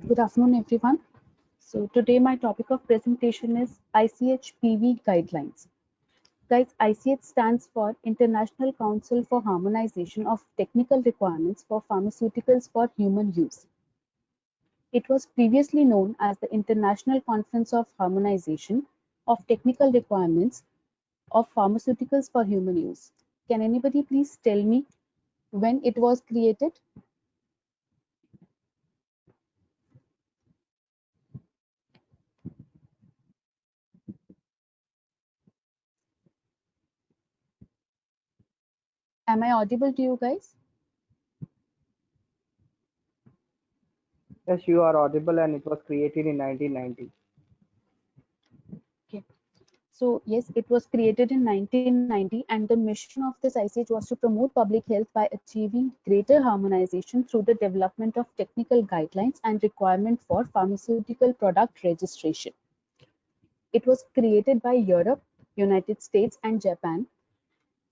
Good afternoon, everyone. So today my topic of presentation is ICH-PV guidelines. Guys, ICH stands for International Council for Harmonization of Technical Requirements for Pharmaceuticals for Human Use. It was previously known as the International Conference of Harmonization of Technical Requirements of Pharmaceuticals for Human Use. Can anybody please tell me when it was created? Am I audible to you guys? Yes, you are audible, and it was created in 1990. Okay. So yes, it was created in 1990, and the mission of this ICH was to promote public health by achieving greater harmonization through the development of technical guidelines and requirement for pharmaceutical product registration. It was created by Europe, United States, and Japan,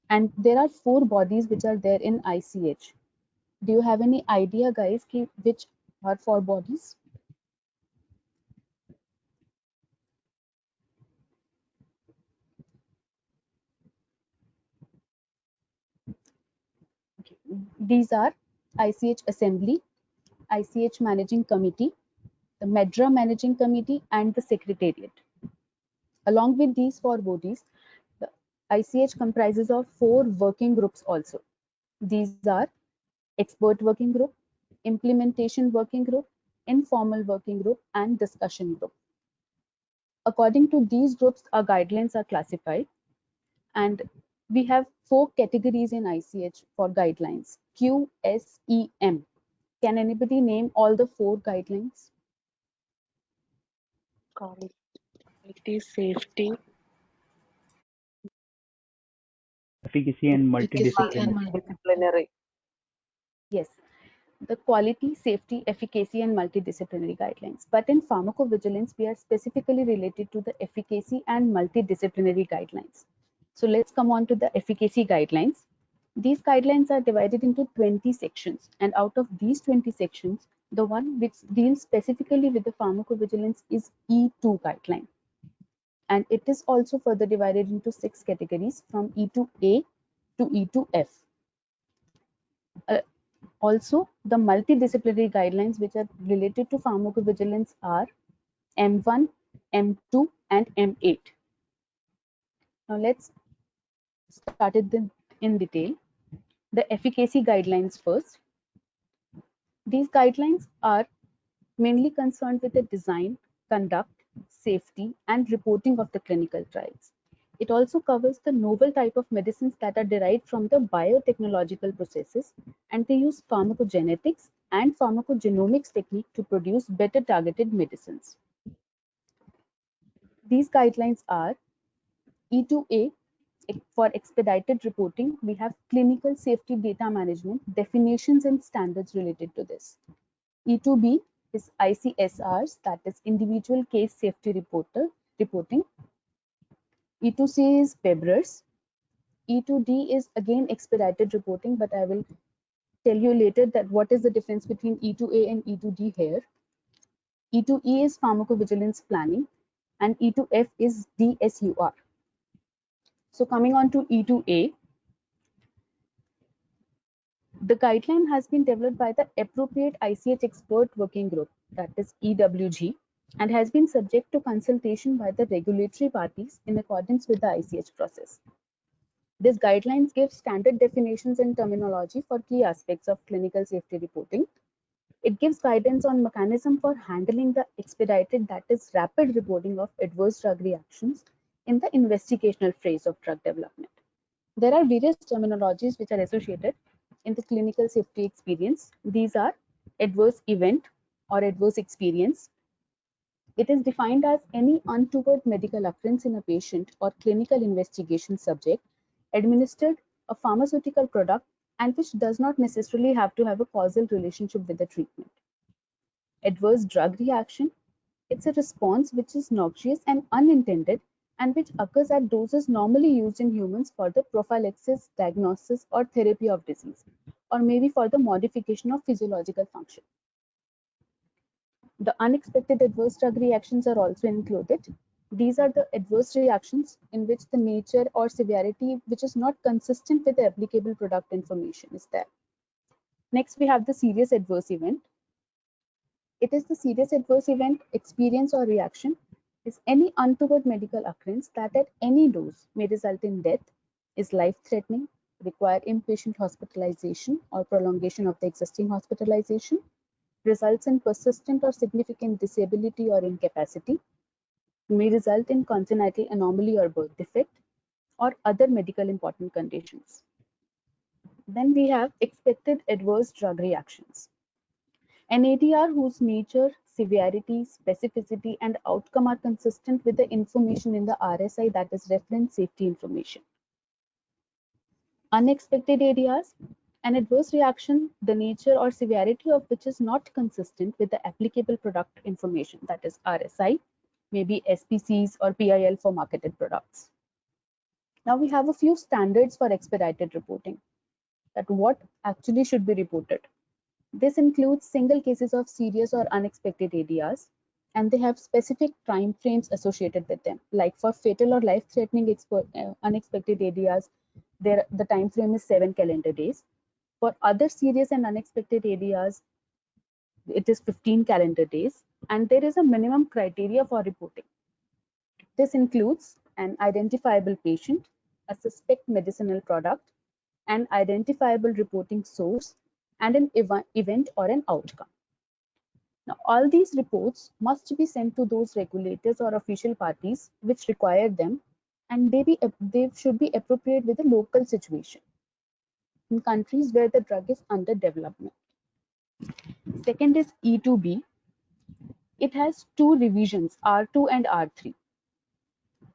and there are 4 bodies which are there in ICH. Do you have any idea, guys, which are 4 bodies? Okay. These are ICH Assembly, ICH Managing Committee, the MEDRA Managing Committee, and the Secretariat. Along with these 4 bodies, the ICH comprises of 4 working groups also. These are Expert Working Group, Implementation Working Group, Informal Working Group, and Discussion Group. According to these groups, our guidelines are classified, and we have 4 categories in ICH for guidelines: Q, S, E, M. Can anybody name all the 4 guidelines? Quality, safety, efficacy and efficacy, and multidisciplinary. multidisciplinary. Yes, the quality, safety, efficacy, and multidisciplinary guidelines. But in pharmacovigilance, we are specifically related to the efficacy and multidisciplinary guidelines. So let's come on to the efficacy guidelines. These guidelines are divided into 20 sections, and out of these 20 sections, the one which deals specifically with the pharmacovigilance is E2 guideline. And it is also further divided into 6 categories from E2A to E2F. Also, the multidisciplinary guidelines which are related to pharmacovigilance are M1, M2, and M8. Now let's start it in detail. The efficacy guidelines first. These guidelines are mainly concerned with the design, conduct, safety, and reporting of the clinical trials. It also covers the novel type of medicines that are derived from the biotechnological processes, and they use pharmacogenetics and pharmacogenomics technique to produce better targeted medicines. These guidelines are E2A. For expedited reporting, we have clinical safety data management, definitions and standards related to this. E2B is ICSRs, that is individual case safety reporting. E2C is PEBRAS. E2D is again expedited reporting, but I will tell you later that what is the difference between E2A and E2D here. E2E is pharmacovigilance planning, and E2F is DSUR. So coming on to E2A, the guideline has been developed by the appropriate ICH expert working group, that is EWG, and has been subject to consultation by the regulatory parties in accordance with the ICH process. These guidelines give standard definitions and terminology for key aspects of clinical safety reporting. It gives guidance on mechanism for handling the expedited, that is rapid reporting of adverse drug reactions in the investigational phase of drug development. There are various terminologies which are associated in the clinical safety experience. These are adverse event or adverse experience. It is defined as any untoward medical occurrence in a patient or clinical investigation subject administered a pharmaceutical product and which does not necessarily have to have a causal relationship with the treatment. Adverse drug reaction. It's a response which is noxious and unintended and which occurs at doses normally used in humans for the prophylaxis, diagnosis, or therapy of disease, or maybe for the modification of physiological function. The unexpected adverse drug reactions are also included. These are the adverse reactions in which the nature or severity which is not consistent with the applicable product information is there. Next, we have the serious adverse event. It is the serious adverse event, experience, or reaction is any untoward medical occurrence that at any dose may result in death, is life-threatening, require inpatient hospitalization or prolongation of the existing hospitalization, results in persistent or significant disability or incapacity, may result in congenital anomaly or birth defect, or other medical important conditions. Then we have expected adverse drug reactions. An ADR whose nature, severity, specificity, and outcome are consistent with the information in the RSI, that is reference safety information. Unexpected ADRs, an adverse reaction, the nature or severity of which is not consistent with the applicable product information, that is RSI, maybe SPCs or PIL for marketed products. Now we have a few standards for expedited reporting, that what actually should be reported. This includes single cases of serious or unexpected ADRs, and they have specific time frames associated with them. Like for fatal or life-threatening unexpected ADRs, the time frame is 7 calendar days. For other serious and unexpected ADRs, it is 15 calendar days, and there is a minimum criteria for reporting. This includes an identifiable patient, a suspect medicinal product, an identifiable reporting source, and an event or an outcome. Now, all these reports must be sent to those regulators or official parties which require them, and they should be appropriate with the local situation in countries where the drug is under development. Second is E2B. It has two revisions, R2 and R3.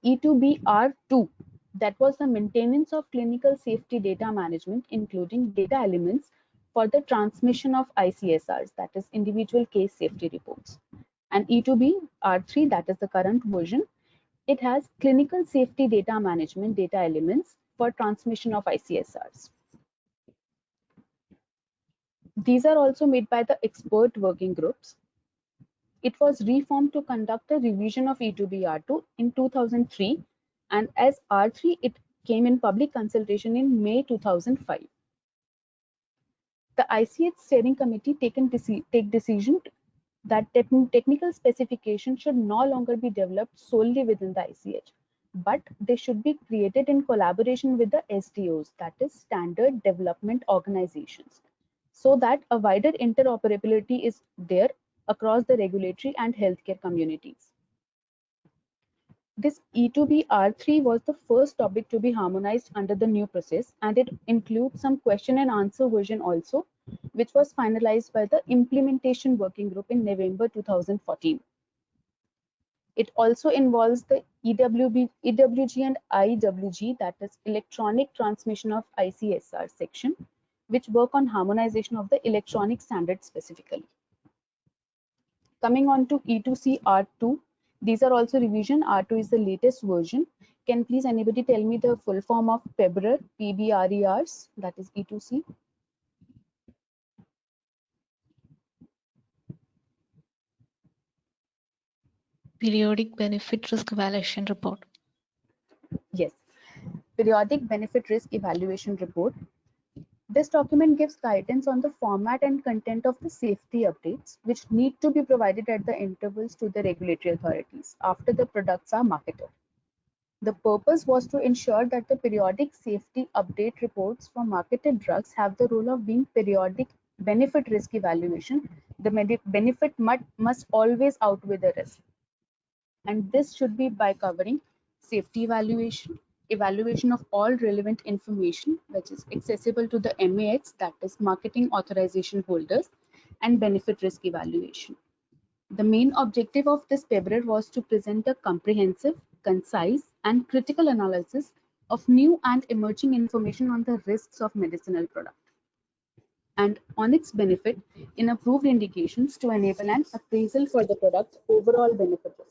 E2B R2, that was the maintenance of clinical safety data management, including data elements for the transmission of ICSRs, that is individual case safety reports. And E2B R3, that is the current version, it has clinical safety data management data elements for transmission of ICSRs. These are also made by the expert working groups. It was reformed to conduct a revision of E2B R2 in 2003, and as R3, it came in public consultation in May 2005. The ICH Steering Committee take decision that technical specifications should no longer be developed solely within the ICH, but they should be created in collaboration with the SDOs, that is Standard Development Organizations, so that a wider interoperability is there across the regulatory and healthcare communities. This E2B R3 was the first topic to be harmonized under the new process, and it includes some question and answer version also, which was finalized by the Implementation Working Group in November 2014. It also involves the EWG and IWG, that is Electronic Transmission of ICSR section, which work on harmonization of the electronic standards specifically. Coming on to E2C R2, these are also revision. R2 is the latest version. Can please anybody tell me the full form of PBRER, PBRERs, that is E2C? Periodic Benefit Risk Evaluation Report. Yes, Periodic Benefit Risk Evaluation Report. This document gives guidance on the format and content of the safety updates, which need to be provided at the intervals to the regulatory authorities after the products are marketed. The purpose was to ensure that the periodic safety update reports for marketed drugs have the role of being periodic benefit risk evaluation. The benefit must always outweigh the risk. And this should be by covering safety evaluation, evaluation of all relevant information which is accessible to the MAX, that is marketing authorization holders, and benefit risk evaluation. The main objective of this PBRER was to present a comprehensive, concise, and critical analysis of new and emerging information on the risks of medicinal product and on its benefit in approved indications to enable an appraisal for the product's overall benefit risk.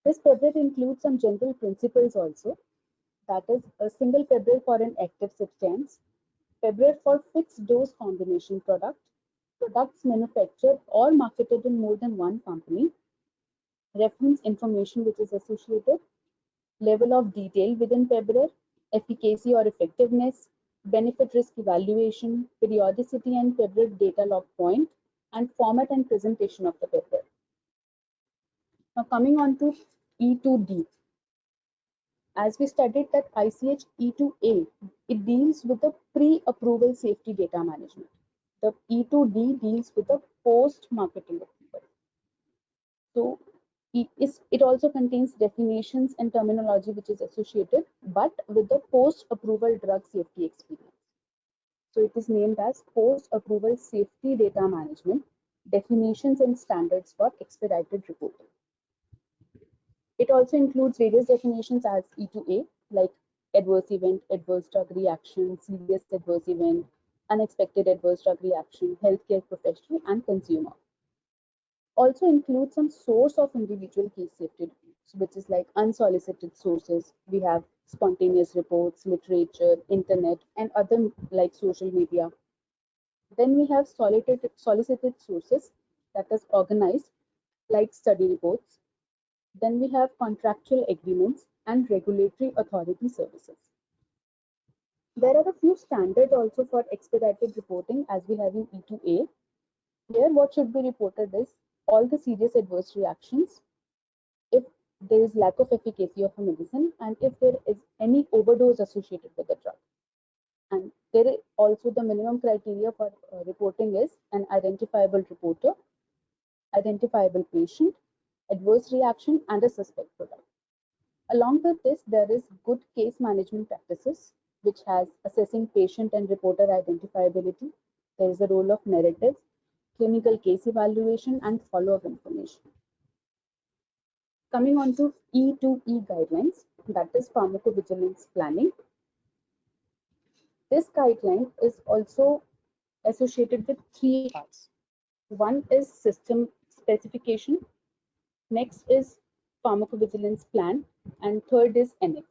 This PBRER includes some general principles also, that is a single PBRER for an active substance, PBRER for fixed dose combination product, products manufactured or marketed in more than one company, reference information which is associated, level of detail within PEBRAR, efficacy or effectiveness, benefit risk evaluation, periodicity and PEBRAR data log point, and format and presentation of the PEBRAR. Now coming on to E2D. As we studied that ICH E2A, it deals with the pre-approval safety data management. The E2D deals with the post-marketing approval. So it also contains definitions and terminology which is associated, but with the post-approval drug safety experience. So it is named as post-approval safety data management, definitions and standards for expedited reporting. It also includes various definitions as E2A, like adverse event, adverse drug reaction, serious adverse event, unexpected adverse drug reaction, healthcare professional, and consumer. Also includes some source of individual case safety reports, which is like unsolicited sources. We have spontaneous reports, literature, internet, and other like social media. Then we have solicited sources, that is organized, like study reports. Then we have contractual agreements and regulatory authority services. There are a few standards also for expedited reporting as we have in E2A. Here what should be reported is all the serious adverse reactions, if there is lack of efficacy of a medicine, and if there is any overdose associated with the drug. And there is also the minimum criteria for reporting is an identifiable reporter, identifiable patient, adverse reaction, and a suspect product. Along with this, there is good case management practices, which has assessing patient and reporter identifiability. There is a role of narratives, clinical case evaluation, and follow-up information. Coming on to E2E guidelines, that is pharmacovigilance planning. This guideline is also associated with three parts. One is system specification, next is pharmacovigilance plan, and third is annex.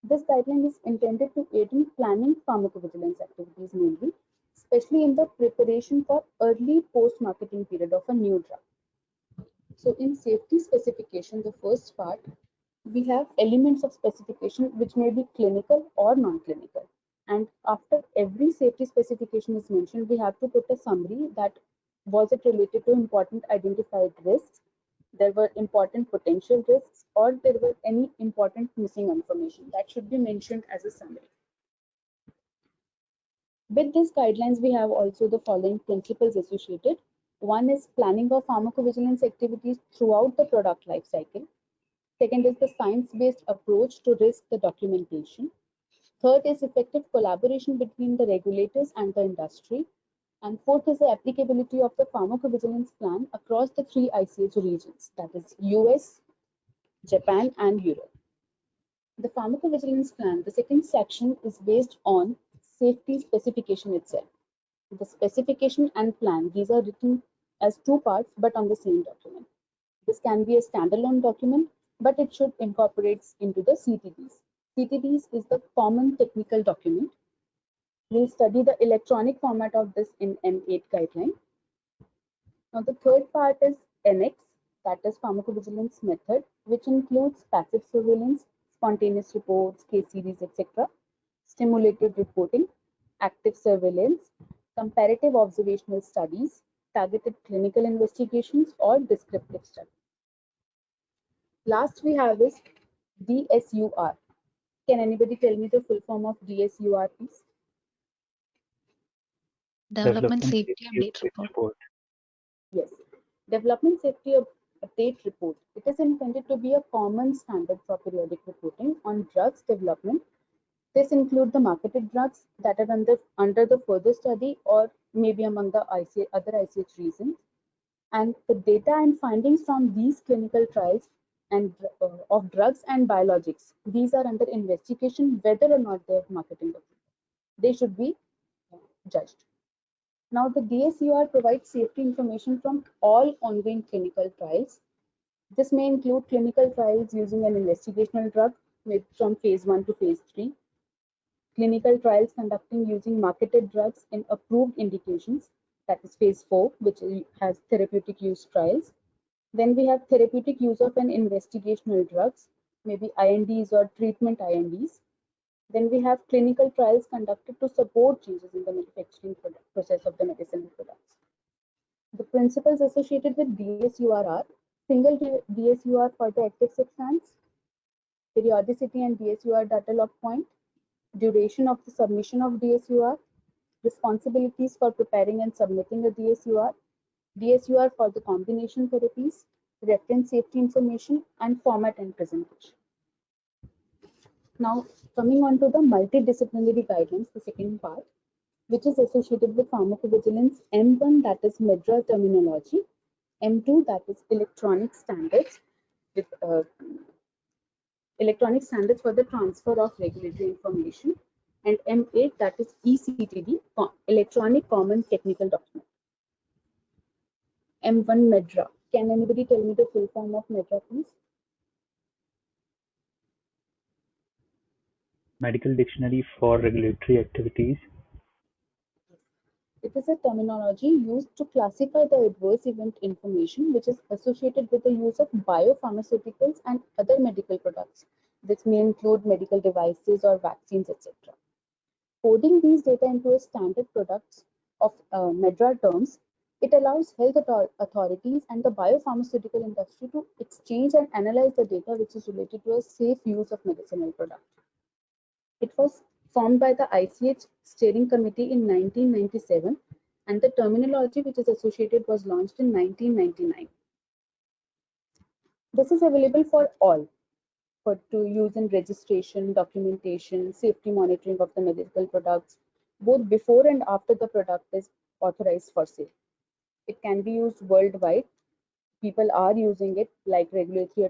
This guideline is intended to aid in planning pharmacovigilance activities mainly, especially in the preparation for early post-marketing period of a new drug. So in safety specification, the first part, we have elements of specification which may be clinical or non-clinical. And after every safety specification is mentioned, we have to put a summary that was it related to important identified risks, there were important potential risks, or there were any important missing information that should be mentioned as a summary. With these guidelines, we have also the following principles associated. One is planning of pharmacovigilance activities throughout the product life cycle. Second is the science-based approach to risk the documentation. Third is effective collaboration between the regulators and the industry. And fourth is the applicability of the pharmacovigilance plan across the three ICH regions, that is US, Japan, and Europe. The pharmacovigilance plan, the second section, is based on safety specification itself. The specification and plan, these are written as two parts but on the same document. This can be a standalone document, but it should incorporate into the CTDs. CTDs is the common technical document. We'll study the electronic format of this in M8 guideline. Now the third part is NX, that is pharmacovigilance method, which includes passive surveillance, spontaneous reports, case series, etc., stimulated reporting, active surveillance, comparative observational studies, targeted clinical investigations, or descriptive studies. Last we have is DSUR. Can anybody tell me the full form of DSUR, please? Development Safety Update Report. Yes, Development Safety Update Report. It is intended to be a common standard for periodic reporting on drugs development. This includes the marketed drugs that are under the further study or maybe among the other ICH regions. And the data and findings from these clinical trials and of drugs and biologics, these are under investigation whether or not they are marketing approval. They should be judged. Now, the DSUR provides safety information from all ongoing clinical trials. This may include clinical trials using an investigational drug from phase 1 to phase 3, clinical trials conducting using marketed drugs in approved indications, that is phase 4, which has therapeutic use trials. Then we have therapeutic use of an investigational drugs, maybe INDs or treatment INDs. Then we have clinical trials conducted to support changes in the manufacturing process of the medicinal products. The principles associated with DSUR are single DSUR for the active substance, periodicity and DSUR data log point, duration of the submission of DSUR, responsibilities for preparing and submitting a DSUR, DSUR for the combination therapies, reference safety information, and format and presentation. Now, coming on to the multidisciplinary guidelines, the second part, which is associated with pharmacovigilance. M1, that is MedDRA terminology. M2, that is electronic standards with electronic standards for the transfer of regulatory information. And M8, that is ECTD, electronic common technical document. M1 MedDRA. Can anybody tell me the full form of MedDRA, please? Medical Dictionary for Regulatory Activities. It is a terminology used to classify the adverse event information which is associated with the use of biopharmaceuticals and other medical products. This may include medical devices or vaccines, etc. Coding these data into a standard products of MedDRA terms, it allows health authorities and the biopharmaceutical industry to exchange and analyze the data which is related to a safe use of medicinal product. It was formed by the ICH Steering Committee in 1997, and the terminology which is associated was launched in 1999. This is available for all to use in registration, documentation, safety monitoring of the medical products, both before and after the product is authorized for sale. It can be used worldwide. People are using it like regulatory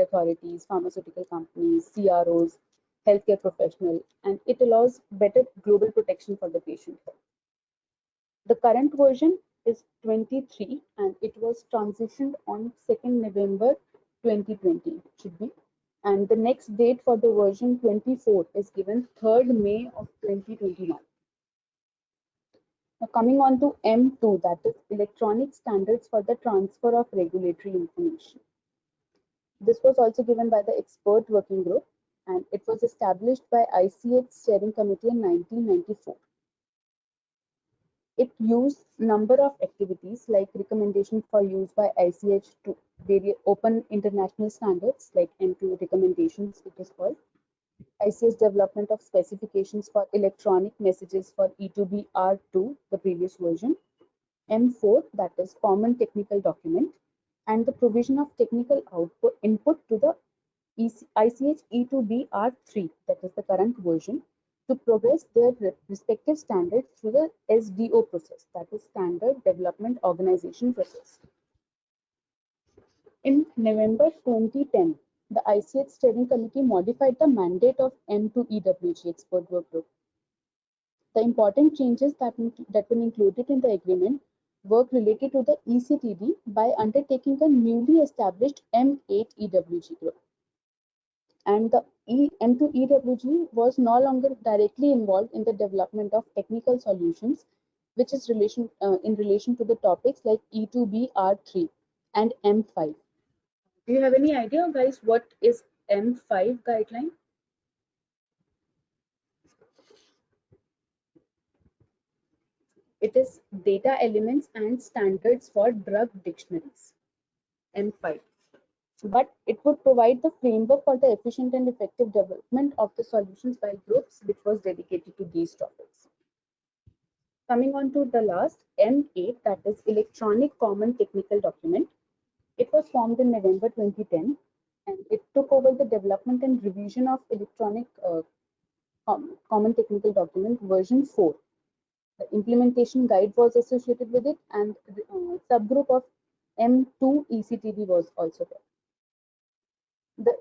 authorities, pharmaceutical companies, CROs, healthcare professionals, and it allows better global protection for the patient. The current version is 23 and it was transitioned on 2nd November 2020, should be. And the next date for the version 24 is given 3rd May of 2021. Now coming on to M2, that is electronic standards for the transfer of regulatory information. This was also given by the expert working group and it was established by ICH Steering Committee in 1994. It used number of activities like recommendation for use by ICH to various open international standards like M2 recommendations, it is called. ICH development of specifications for electronic messages for E2B R2, the previous version. M4, that is common technical document, and the provision of technical input to the ICH E2B R3, that is the current version, to progress their respective standards through the SDO process, that is Standard Development Organization process. In November 2010, the ICH Steering Committee modified the mandate of M2 EWG expert work group. The important changes that were included in the agreement work related to the ECTD by undertaking a newly established M8 EWG group. And the M2 EWG was no longer directly involved in the development of technical solutions, which is in relation to the topics like E2B R3 and M5. Do you have any idea, guys, what is M5 guideline? It is data elements and standards for drug dictionaries, M5. But it would provide the framework for the efficient and effective development of the solutions by groups which was dedicated to these topics. Coming on to the last, M8, that is Electronic Common Technical Document. It was formed in November 2010 and it took over the development and revision of Electronic Common Technical Document version 4. The implementation guide was associated with it and the subgroup of M2 ECTD was also there.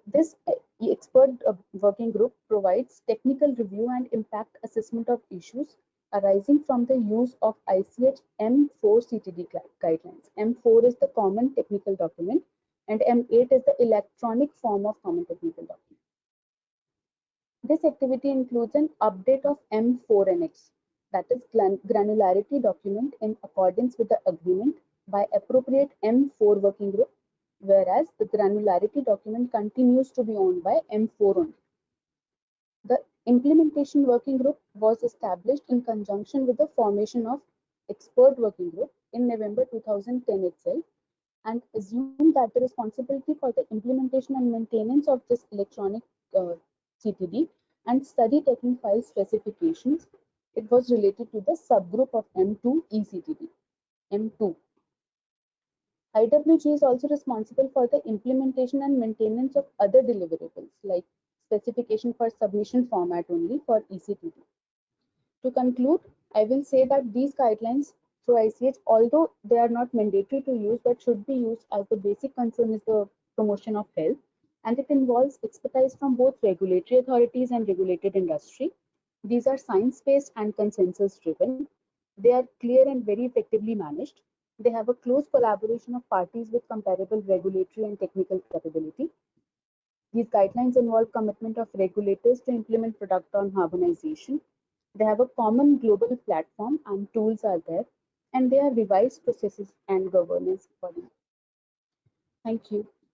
This expert working group provides technical review and impact assessment of issues arising from the use of ICH M4 CTD guidelines. M4 is the common technical document and M8 is the electronic form of common technical document. This activity includes an update of M4 Annex, that is granularity document in accordance with the agreement by appropriate M4 working group, whereas the granularity document continues to be owned by M4 only. The implementation working group was established in conjunction with the formation of expert working group in November 2010 itself, and assumed that the responsibility for the implementation and maintenance of this electronic CTD and study taking file specifications, it was related to the subgroup of M2 eCTD. M2. IWG is also responsible for the implementation and maintenance of other deliverables like specification for submission format only for eCTD. To conclude, I will say that these guidelines through ICH, although they are not mandatory to use but should be used, as the basic concern is the promotion of health, and it involves expertise from both regulatory authorities and regulated industry. These are science-based and consensus-driven. They are clear and very effectively managed. They have a close collaboration of parties with comparable regulatory and technical capability. These guidelines involve commitment of regulators to implement product on harmonization. They have a common global platform and tools are there, and they are revised processes and governance accordingly. Thank you.